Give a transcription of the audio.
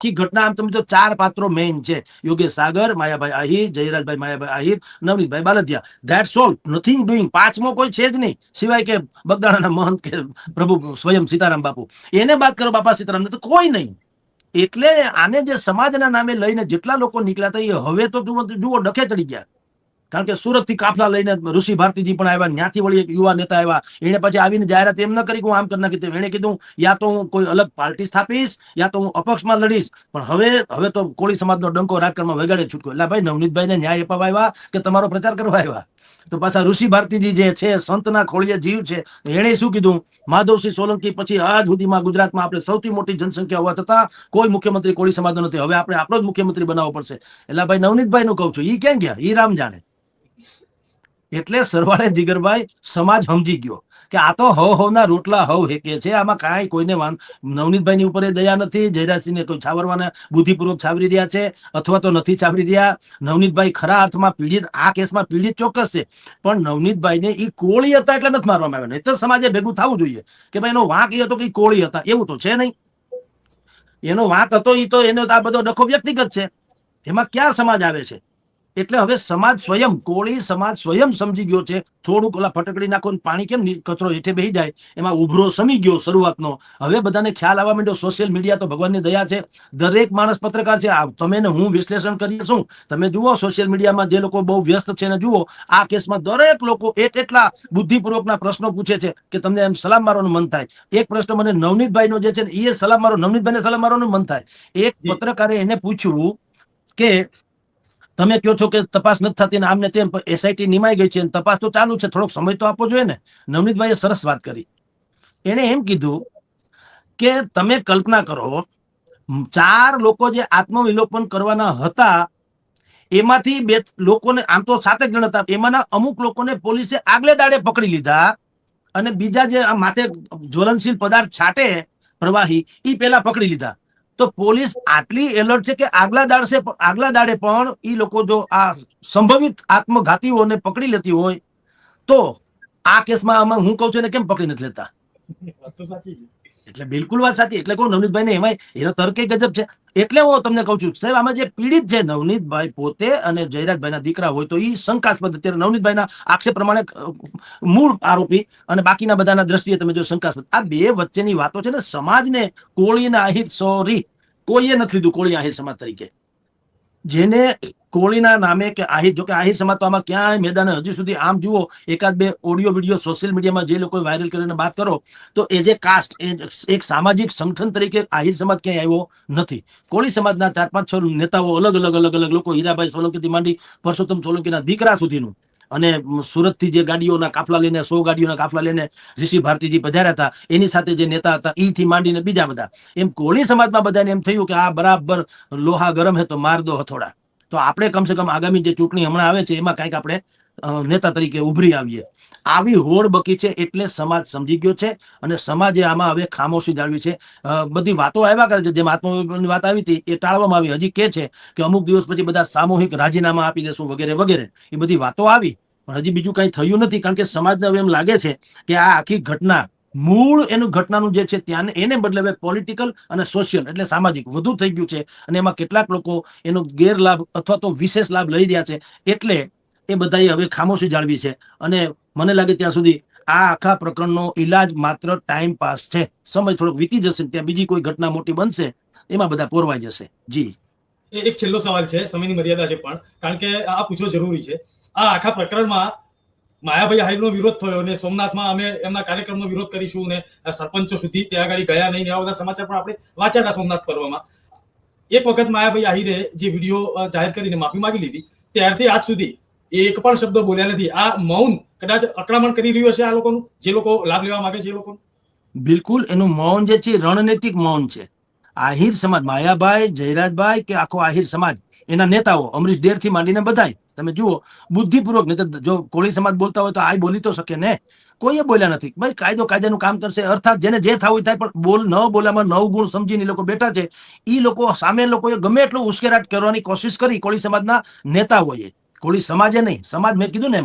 આખી ઘટના આમ તમે તો 4 પાત્રો મેઇન છે, Yogesh Sagar, Mayabhai Ahir, Jayrajbhai Mayabhai Ahir, Navneetbhai Baldiya, that's all, nothing doing. પાંચમો કોઈ છે જ નહીં સિવાય કે બગદાણાના મહંત કે પ્રભુ સ્વયં સીતારામ બાપુ. એને બાદ કરો બાપા સીતારામ, તો કોઈ નહીં. એટલે આને જે સમાજના નામે લઈને જેટલા લોકો નીકળ્યા હતા એ હવે તો જુઓ ડખે ચડી ગયા. કારણ કે સુરત થી કાફલા લઈને ઋષિ ભારતીજી પણ આવ્યા, ત્યાંથી વળી એક યુવા નેતા આવ્યા. એને પછી આવીને જાહેરાત એમ ન કરી કે હું આમ કરી નાખી. એને કીધું યા તો હું કોઈ અલગ પાર્ટી સ્થાપીશ યા તો હું અપક્ષમાં લડીશ. પણ હવે તો કોળી સમાજનો ડંકો રાજકારણમાં વગાડે છૂટકો. એટલે ભાઈ નવનીતભાઈને ન્યાય અપાવવા આવ્યા કે તમારો પ્રચાર કરવા આવ્યા? તો પાછા ઋષિ ભારતીજી જે છે સંતના ખોળીએ જીવ છે, એને શું કીધું, માધવસિંહ સોલંકી પછી આજ સુધીમાં ગુજરાતમાં આપણે સૌથી મોટી જનસંખ્યા હોવા છતાં કોઈ મુખ્યમંત્રી કોળી સમાજનો નથી. હવે આપણે આપણો જ મુખ્યમંત્રી બનાવવો પડશે. એટલે ભાઈ નવનીતભાઈ નું કહું છું, ઈ ક્યાં ગયા ઈ રામ જાણે. એટલે સરવાળે જીગરભાઈ સમાજ સમજી ગયો કે આ તો હવના રોટલા હવ હેકે છે. આમાં કાંઈ કોઈને નવનીતભાઈ ની ઉપર દયા નથી. જયરાજસિંહને કોઈ છાવરવાના બુદ્ધિપૂર્વક છાવરી રહ્યા છે અથવા તો નથી છાવરી રહ્યા. નવનીતભાઈ ખરા અર્થમાં પીડિત, આ કેસમાં પીડિત ચોક્કસ છે, પણ નવનીતભાઈ ને ઈ કોળી હતા એટલે નથી મારવામાં આવ્યા. નહીં તો સમાજે ભેગું થવું જોઈએ કે ભાઈ એનો વાંક એ હતો કે કોળી હતા, એવું તો છે નહીં. એનો વાંક હતો ઈ તો એનો આ બધો ડખો વ્યક્તિગત છે, એમાં ક્યાં સમાજ આવે છે? એટલે હવે સમાજ સ્વયં, કોળી સમાજ સ્વયં સમજી ગયો છે. થોડુંક ઓલા ફટકડી નાખો પાણી કેમ કચરો હેઠે બેસી જાય, એમાં ઉભરો સમી ગયો શરૂઆતનો. હવે બધાને ખ્યાલ આવવા માંડ્યો. સોશિયલ મીડિયા તો ભગવાનની દયા છે, દરેક માણસ પત્રકાર છે. તમે ને હું વિશ્લેષણ કરીએ શું, તમે જુઓ સોશિયલ મીડિયામાં જે લોકો બહુ વ્યસ્ત છે ને જુઓ આ કેસમાં દરેક લોકો એટલા બુદ્ધિપૂર્વકના પ્રશ્નો પૂછે છે કે તમને એમ સલામ મારવાનું મન થાય. એક પ્રશ્ન મને નવનીતભાઈ નો જે છે ને એ સલામ મારો, નવનીતભાઈને સલામ મારવાનું મન થાય. એક પત્રકારે એને પૂછ્યું કે તમે કહો છો કે તપાસ નથી થતી ને આમને તેમ, એસઆઈટી નિમાઈ ગઈ છે, તપાસ તો ચાલુ છે, થોડોક સમય તો આપવો જોઈએ ને. નવનીતભાઈએ સરસ વાત કરી. એને એમ કીધું કે તમે કલ્પના કરો 4 લોકો જે આત્મવિલોપન કરવાના હતા એમાંથી 2 લોકોને, આમ તો 7 જણ હતા, એમાંના અમુક લોકોને પોલીસે આગલે દાડે પકડી લીધા અને બીજા જે આ માથે જ્વલનશીલ પદાર્થ છાંટે પ્રવાહી એ પેલા પકડી લીધા. તો પોલીસ આટલી એલર્ટ છે કે આગલા દાડે પણ એ લોકો જો આ સંભવિત આત્મઘાતીઓને પકડી લેતી હોય તો આ કેસમાં હું કહું છું ને કેમ પકડી નથી લેતા? એટલે બિલકુલ વાત સાચી. એટલે કહું નવનીતભાઈ ને એમાં એનો તર્ક ગજબ છે. એટલે હું તમને કહું છું સાહેબ, આમાં જે પીડિત છે નવનીતભાઈ પોતે અને જયરાજભાઈ ના દીકરા હોય તો એ શંકાસ્પદ. અત્યારે નવનીતભાઈ ના આક્ષેપ પ્રમાણે મૂળ આરોપી અને બાકીના બધાના દ્રષ્ટિએ તમે જો શંકાસ્પદ. આ બે વચ્ચેની વાતો છે ને સમાજને કોળીના આહિર, સોરી કોઈએ નથી લીધું કોળી આહિર સમાજ તરીકે. જેને કોળીના નામે કે આહિર, જો કે આહિર સમાજ તો આમાં ક્યાંય મેદાને હજી સુધી આમ જુઓ એકાદ બે ઓડિયો વિડીયો સોશિયલ મીડિયામાં જે લોકો વાયરલ કરીને વાત કરો તો એઝ એ કાસ્ટ, એક સામાજિક સંગઠન તરીકે આહિર સમાજ ક્યાંય આવ્યો નથી. કોળી સમાજના 4-5-6 નેતાઓ અલગ લોકો, હીરાભાઈ સોલંકીથી માંડી પરસોત્તમ સોલંકીના દીકરા સુધીનું, અને સુરત થી જે ગાડીઓના કાફલા લઈને 100 ગાડીઓના કાફલા લઈને ઋષિ ભારતીજી પધાર્યા હતા, એની સાથે જે નેતા હતા ઈ થી માંડીને બીજા બધા, એમ કોળી સમાજમાં બધાને એમ થયું કે આ બરાબર લોહા ગરમ હે તો માર દો હથોડા. તો આપણે કમસે કમ આગામી જે ચૂંટણી હમણાં આવે છે એમાં કઈક આપણે નેતા તરીકે ઉભરી આવીએ. આવી હોડ બકી છે એટલે સમાજ સમજી ગયો છે અને સમાજે આમાં હવે ખામોશી જાળવી છે. બધી વાતો આવ્યા કરે છે, જેમ આત્મવિલોપનની વાત આવી હતી એ ટાળવામાં આવી. હજી કે છે કે અમુક દિવસ પછી બધા સામૂહિક રાજીનામા આપી દેશું વગેરે વગેરે, એ બધી વાતો આવી, પણ હજી બીજું કઈ થયું નથી. કારણ કે સમાજને હવે એમ લાગે છે કે આ આખી ઘટના, મૂળ એનું ઘટનાનું જે છે ત્યાં એને બદલે હવે પોલિટિકલ અને સોશિયલ એટલે સામાજિક વધુ થઈ ગયું છે અને એમાં કેટલાક લોકો એનો ગેરલાભ અથવા તો વિશેષ લાભ લઈ રહ્યા છે. એટલે એ બધાએ હવે ખામોશી જાળવી છે અને મને લાગે ત્યાં સુધી આ આખા પ્રકરણનો ઈલાજ માત્ર ટાઈમ પાસ છે. સમય થોડોક વીતી જશે, ત્યાં બીજી કોઈ ઘટના મોટી બનશે, એમાં બધા પોરવાઈ જશે. જી એક છેલ્લો સવાલ છે, સમયની મર્યાદા છે પણ કારણ કે આ પૂછવો જરૂરી છે. આ આખા પ્રકરણમાં માયાભાઈ આહિરનો વિરોધ થયો અને સોમનાથમાં અમે એમના કાર્યક્રમનો વિરોધ કરીશું ને સરપંચો સુધી ત્યાં આગળ ગયા નહીં, એવા બધા સમાચાર પણ આપણે વાંચ્યા હતા સોમનાથ પર્વમાં. એક વખત માયાભાઈ આહિરે જે વિડીયો જાહેર કરીને માફી માંગી લીધી, ત્યારથી આજ સુધી એક પણ શબ્દ બોલ્યા નથી. આ મૌન કદાચ અકળામણ કરી રહ્યું હશે આ લોકોનું, જે લોકો લાભ લેવા માંગે છે એ લોકોનું. બિલકુલ એનું મૌન જે છે રણનૈતિક મૌન છે. આહિર સમાજ, માયાભાઈ, જયરાજભાઈ કે આખો આહિર સમાજ, એના નેતાઓ અમરીશ ડેર થી માંડીને બધાય તમે જુઓ બુદ્ધિપૂર્વક, નહીં તો જો કોળી સમાજ બોલતા હોય તો આ બોલી તો શકે ને, કોઈએ બોલ્યા નથી. ભાઈ કાયદો કાયદાનું કામ કરશે, અર્થાત જેને જે થવું થાય, પણ ન બોલામાં 9 ગુણ સમજીને લોકો બેઠા છે. એ લોકો સામે લોકોએ ગમે એટલું ઉશ્કેરાટ કરવાની કોશિશ કરી કોળી સમાજના નેતાઓએ, કોળી સમાજે નહીં. સમાજ મેં કીધું ને